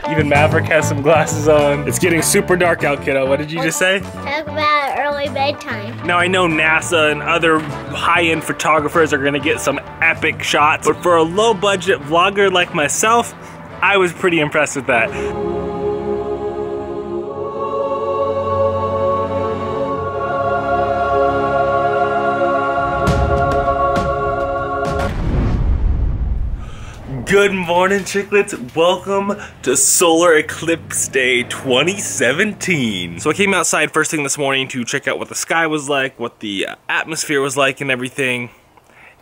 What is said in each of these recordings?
Even Maverick has some glasses on. It's getting super dark out, kiddo. What did you just say? Talk about early bedtime. Now I know NASA and other high-end photographers are gonna get some epic shots, but for a low-budget vlogger like myself, I was pretty impressed with that. Good morning, chicklets. Welcome to Solar Eclipse Day 2017. So I came outside first thing this morning to check out what the sky was like, what the atmosphere was like and everything.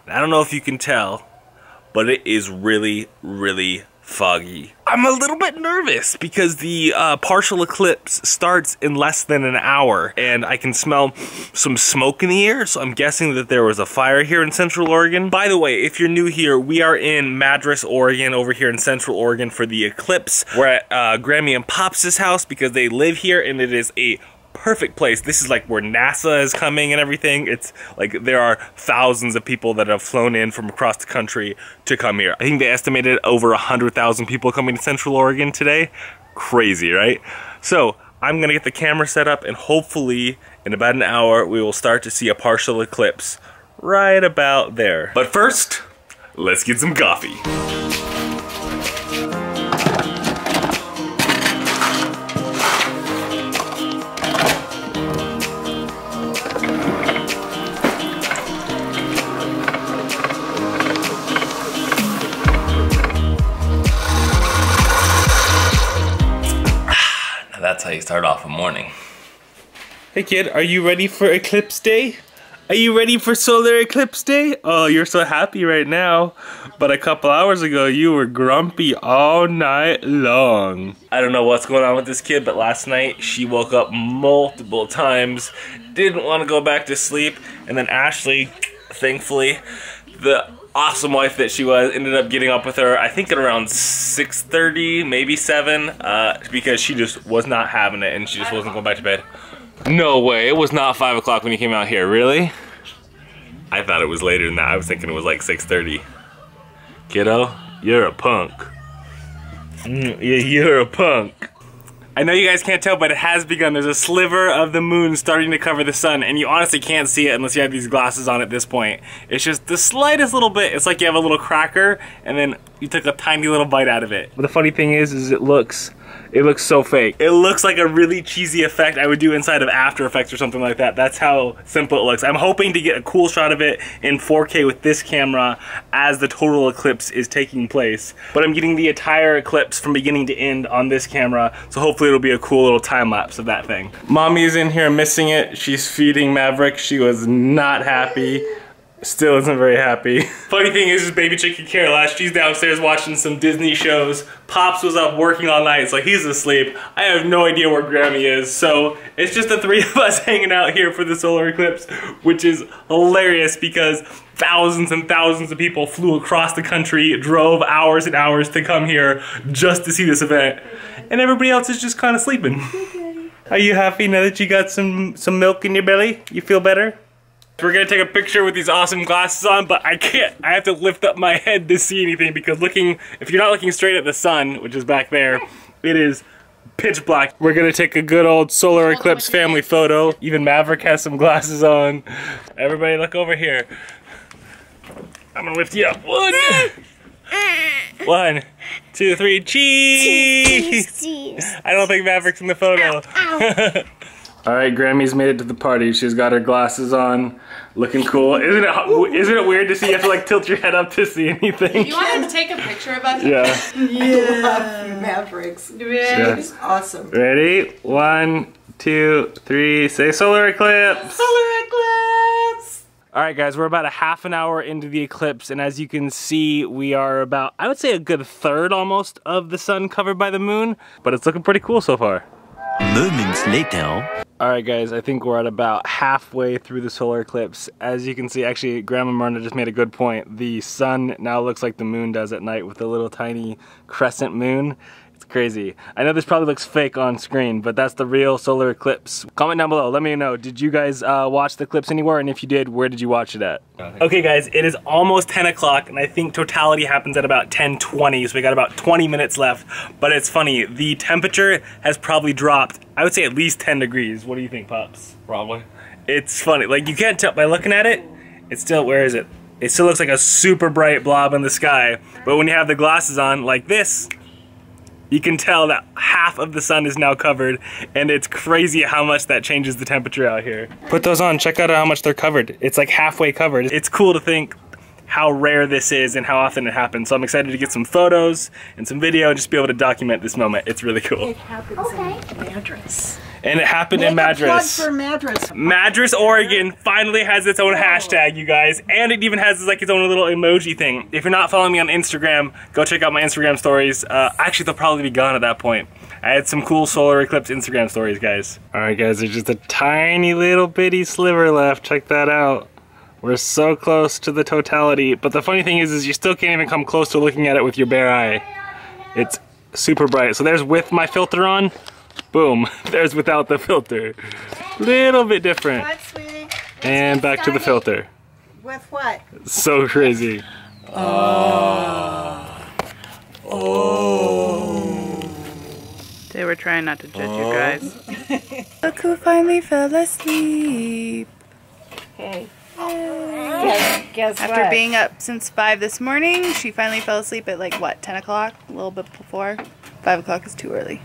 And I don't know if you can tell, but it is really, really foggy. I'm a little bit nervous because the partial eclipse starts in less than an hour and I can smell some smoke in the air, so I'm guessing that there was a fire here in Central Oregon. By the way, if you're new here, we are in Madras, Oregon, over here in Central Oregon for the eclipse. We're at Grammy and Pops' house because they live here and it is a perfect place. This is like where NASA is coming and everything. It's like there are thousands of people that have flown in from across the country to come here. I think they estimated over 100,000 people coming to Central Oregon today. Crazy, right? So I'm gonna get the camera set up and hopefully in about an hour we will start to see a partial eclipse right about there. But first, let's get some coffee. That's how you start off a morning. Hey kid, are you ready for Eclipse Day? Are you ready for Solar Eclipse Day? Oh, you're so happy right now. But a couple hours ago, you were grumpy all night long. I don't know what's going on with this kid, but last night she woke up multiple times, didn't want to go back to sleep, and then Ashley, thankfully, the awesome wife that she was, ended up getting up with her, I think at around 6:30, maybe 7, because she just was not having it and she just wasn't going back to bed. No way, it was not 5 o'clock when you came out here, really? I thought it was later than that. I was thinking it was like 6:30. Kiddo, you're a punk. You're a punk. I know you guys can't tell, but it has begun. There's a sliver of the moon starting to cover the sun, and you honestly can't see it unless you have these glasses on at this point. It's just the slightest little bit. It's like you have a little cracker, and then you took a tiny little bite out of it. But the funny thing is it looks so fake. It looks like a really cheesy effect I would do inside of After Effects or something like that. That's how simple it looks. I'm hoping to get a cool shot of it in 4K with this camera as the total eclipse is taking place. But I'm getting the entire eclipse from beginning to end on this camera, so hopefully it'll be a cool little time lapse of that thing. Mommy's in here missing it. She's feeding Maverick. She was not happy. Still isn't very happy. Funny thing is baby chicken Caroline, she's downstairs watching some Disney shows. Pops was up working all night, so he's asleep. I have no idea where Grammy is, so it's just the three of us hanging out here for the solar eclipse, which is hilarious because thousands and thousands of people flew across the country, drove hours and hours to come here just to see this event, and everybody else is just kind of sleeping. Are you happy now that you got some milk in your belly? You feel better? We're gonna take a picture with these awesome glasses on, but I can't. I have to lift up my head to see anything because if you're not looking straight at the sun, which is back there, it is pitch black. We're gonna take a good old solar eclipse family photo. Even Maverick has some glasses on. Everybody look over here. I'm gonna lift you up. One, two, three, cheese! I don't think Maverick's in the photo. All right, Grammy's made it to the party. She's got her glasses on, looking cool. Isn't it weird to see you have to like tilt your head up to see anything? You want to take a picture of us? Yeah. Yeah. Mavericks. Yeah. It's awesome. Ready? 1, 2, 3. Say solar eclipse. Solar eclipse. All right, guys, we're about a half an hour into the eclipse, and as you can see, we are about, I would say, a good third almost of the sun covered by the moon, but it's looking pretty cool so far. Moments later. Alright guys, I think we're at about halfway through the solar eclipse. As you can see, actually Grandma Myrna just made a good point. The sun now looks like the moon does at night with a little tiny crescent moon. It's It's crazy. I know this probably looks fake on screen, but that's the real solar eclipse. Comment down below, let me know. Did you guys watch the eclipse anywhere? And if you did, where did you watch it at? Okay guys, it is almost 10 o'clock and I think totality happens at about 10:20, so we got about 20 minutes left. But it's funny, the temperature has probably dropped, I would say at least 10 degrees. What do you think, Pops? Probably. It's funny, like you can't tell by looking at it, it's still, where is it? It still looks like a super bright blob in the sky. But when you have the glasses on like this, you can tell that half of the sun is now covered, and it's crazy how much that changes the temperature out here. Put those on, check out how much they're covered. It's like halfway covered. It's cool to think how rare this is and how often it happens. So I'm excited to get some photos and some video and just be able to document this moment. It's really cool. It happens in Madras. And it happened in Make a plug Madras. for Madras. Madras, Oregon finally has its own hashtag, you guys. And it even has like its own little emoji thing. If you're not following me on Instagram, go check out my Instagram stories. Actually, they'll probably be gone at that point. I had some cool solar eclipse Instagram stories, guys. All right, guys, there's just a tiny little bitty sliver left. Check that out. We're so close to the totality. But the funny thing is you still can't even come close to looking at it with your bare eye. It's super bright. So there's with my filter on. Boom, there's without the filter. Little bit different. What, sweetie? And back to the filter. With what? So crazy. They were trying not to judge you guys. Look who finally fell asleep. Hey. Guess After being up since 5 this morning, she finally fell asleep at like what, 10 o'clock? A little bit before. 5 o'clock is too early.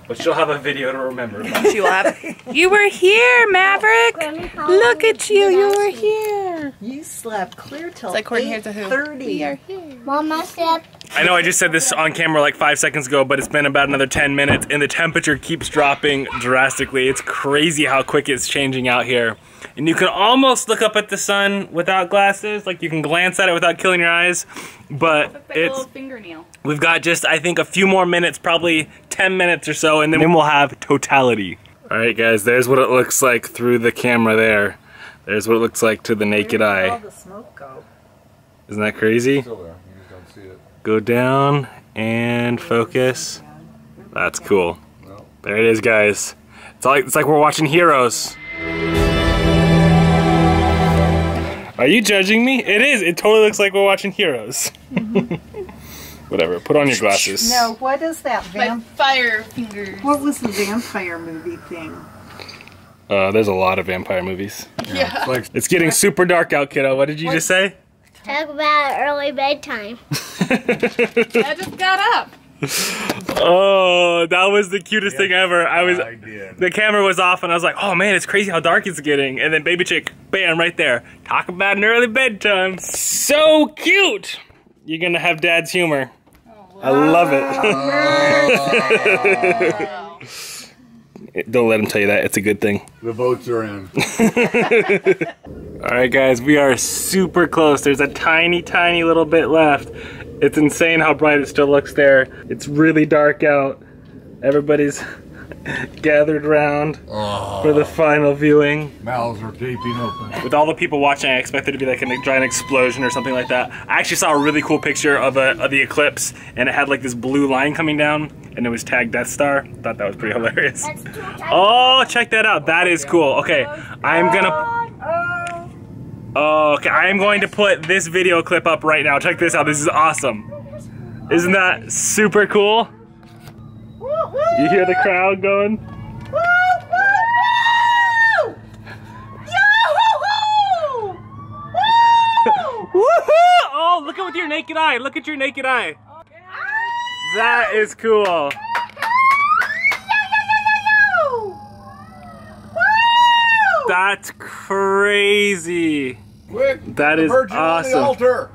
But she'll have a video to remember. She will have it. You were here, Maverick! Look at you, you were here! You slept clear till It's like Courtney Here's a Who. 8:30. We are here. Mama said, I know I just said this on camera like 5 seconds ago, but it's been about another 10 minutes and the temperature keeps dropping drastically. It's crazy how quick it's changing out here. And you can almost look up at the sun without glasses, like you can glance at it without killing your eyes, but it's, little fingernail. we've got just, I think, a few more minutes, probably 10 minutes or so, and then we'll have totality. All right, guys, there's what it looks like through the camera there. There's what it looks like to the naked Where did eye. all the smoke go? Isn't that crazy? Still there. You just don't see it. Go down and focus. That's cool. No. There it is, guys. It's like we're watching Heroes. Are you judging me? It is. It totally looks like we're watching Heroes. Whatever. Put on your glasses. No, what is that? My fire fingers. What was the vampire movie thing? There's a lot of vampire movies. Yeah. It's like It's getting super dark out, kiddo. What did you just say? talk about early bedtime. I just got up. Oh, that was the cutest thing ever. The camera was off and I was like, oh man, it's crazy how dark it's getting. And then baby chick, bam, right there. Talk about an early bedtime. So cute. You're gonna have dad's humor. I love it. Don't let him tell you that. It's a good thing. the votes are in. All right, guys, we are super close. There's a tiny, tiny little bit left. It's insane how bright it still looks there. It's really dark out. Everybody's gathered around for the final viewing. Mouths are gaping open. With all the people watching, I expect there to be like a giant explosion or something like that. I actually saw a really cool picture of the eclipse, and it had like this blue line coming down, and it was tagged Death Star. Thought that was pretty hilarious. Oh, check that out. That is cool. Okay, I'm gonna... Okay, I am going to put this video clip up right now. Check this out. This is awesome. Isn't that super cool? You hear the crowd going? Woohoo! Oh, look at with your naked eye. Look at your naked eye. That is cool. That's crazy. Quick! That is Virgin awesome. on the altar.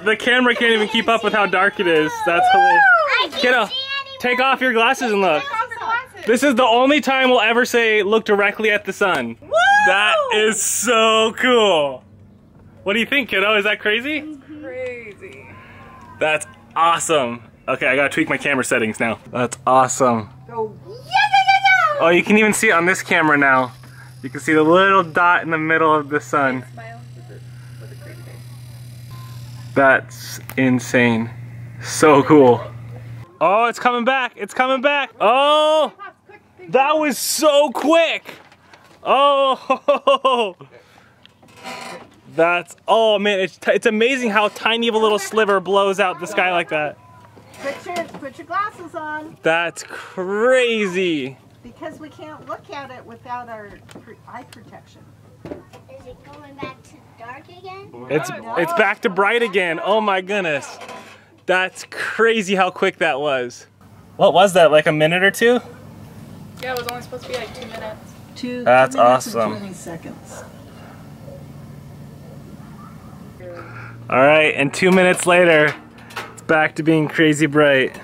The camera can't even keep up with how dark it is. That's hilarious. Kiddo, take off your glasses and look. This is the only time we'll ever say look directly at the sun. Woo! That is so cool. What do you think, kiddo? Is that crazy? Crazy. That's awesome. Okay, I gotta tweak my camera settings now. That's awesome. Oh, you can even see it on this camera now. You can see the little dot in the middle of the sun. That's insane. So cool. Oh, it's coming back. It's coming back. Oh, that was so quick. Oh, that's, oh man, it's amazing how tiny of a little sliver blows out the sky like that. Put your glasses on. That's crazy. Because we can't look at it without our eye protection. Is it going back to dark again? It's back to bright again. Oh my goodness. That's crazy how quick that was. What was that, like a minute or two? Yeah, it was only supposed to be like 2 minutes. That's 2 minutes awesome. and 20 seconds. All right, and 2 minutes later, it's back to being crazy bright.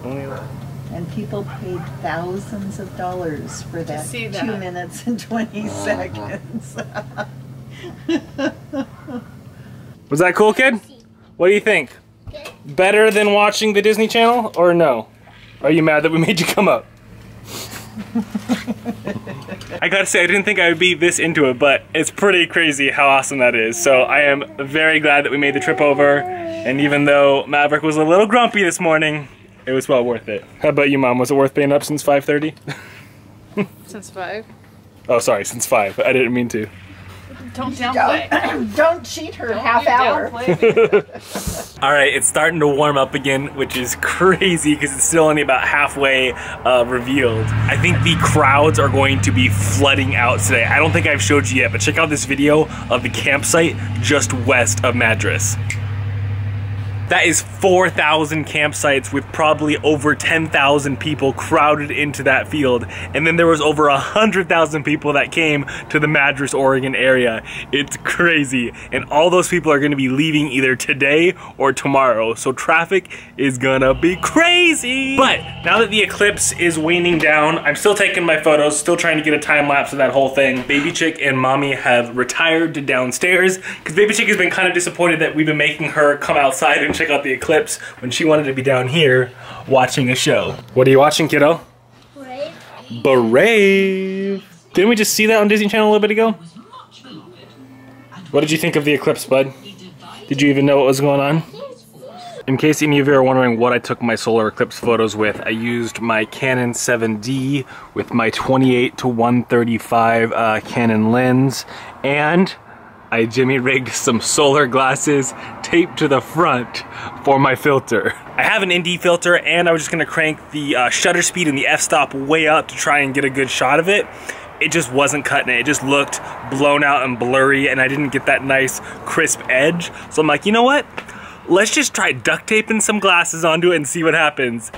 And people paid thousands of dollars for that, see 2 that. minutes and 20 seconds. Was that cool, kid? What do you think? Better than watching the Disney Channel, or no? Are you mad that we made you come up? I gotta say, I didn't think I would be this into it, but it's pretty crazy how awesome that is. So I am very glad that we made the trip over, and even though Maverick was a little grumpy this morning, it was well worth it. How about you, Mom? Was it worth being up since 5:30? Since 5. Oh, sorry, since 5. I didn't mean to. Don't downplay. Don't cheat her half hour. All right, it's starting to warm up again, which is crazy because it's still only about halfway revealed. I think the crowds are going to be flooding out today. I don't think I've showed you yet, but check out this video of the campsite just west of Madras. That is 4,000 campsites with probably over 10,000 people crowded into that field. And then there was over 100,000 people that came to the Madras, Oregon area. It's crazy. And all those people are gonna be leaving either today or tomorrow. So traffic is gonna be crazy. But now that the eclipse is waning down, I'm still taking my photos, still trying to get a time lapse of that whole thing. Baby Chick and Mommy have retired to downstairs because Baby Chick has been kind of disappointed that we've been making her come outside and check out the eclipse when she wanted to be down here watching a show. What are you watching, kiddo? Brave. Brave. Didn't we just see that on Disney Channel a little bit ago? What did you think of the eclipse, bud? Did you even know what was going on? In case any of you are wondering what I took my solar eclipse photos with, I used my Canon 7D with my 28 to 135 Canon lens, and I jimmy rigged some solar glasses taped to the front for my filter. I have an ND filter, and I was just gonna crank the shutter speed and the f-stop way up to try and get a good shot of it. It just wasn't cutting it. It just looked blown out and blurry, and I didn't get that nice crisp edge. So I'm like, you know what? Let's just try duct taping some glasses onto it and see what happens.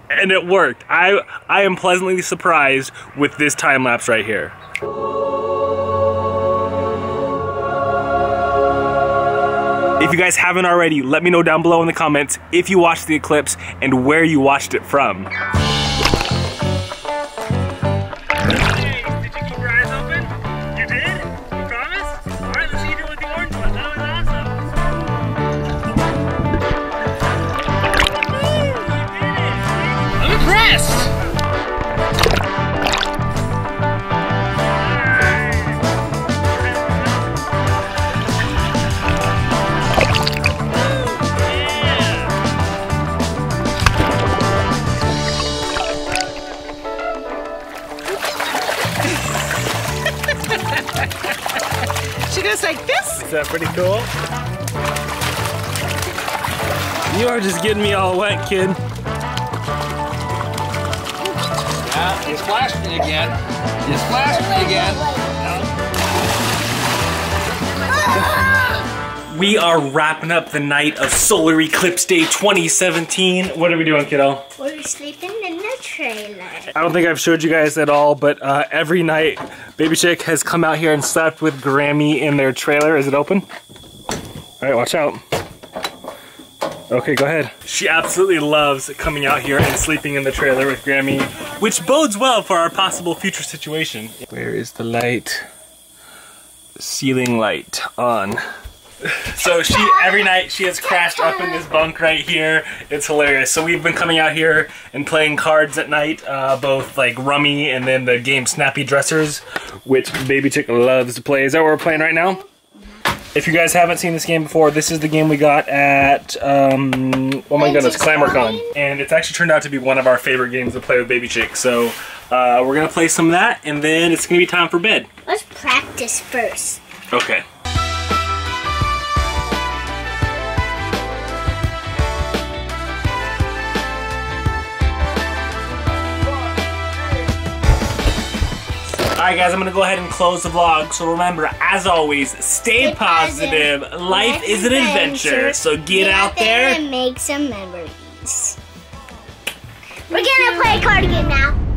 And it worked. I am pleasantly surprised with this time lapse right here. If you guys haven't already, let me know down below in the comments if you watched the eclipse and where you watched it from. Hey, did you keep your eyes open? You did? You promise? Alright, let's see you do it with the orange one. That was awesome. I'm impressed! She goes like this. Is that pretty cool? You are just getting me all wet, kid. Yeah, you splashed me again. You splashed me again. We are wrapping up the night of Solar Eclipse Day 2017. What are we doing, kiddo? We're sleeping in the trailer. I don't think I've showed you guys at all, but every night, Baby Chick has come out here and slept with Grammy in their trailer. Is it open? All right, watch out. Okay, go ahead. She absolutely loves coming out here and sleeping in the trailer with Grammy, which bodes well for our possible future situation. Where is the light? Ceiling light on. So every night she has crashed up in this bunk right here. It's hilarious. So we've been coming out here and playing cards at night, both like Rummy and then the game Snappy Dressers, which Baby Chick loves to play. Is that what we're playing right now? If you guys haven't seen this game before, this is the game we got at, oh my goodness, ClamorCon. And it's actually turned out to be one of our favorite games to play with Baby Chick. So we're gonna play some of that, and then it's gonna be time for bed. Let's practice first. Okay. Alright guys, I'm going to go ahead and close the vlog. So remember, as always, stay positive. Life is an adventure. So get out there and make some memories. We're going to play a card game now.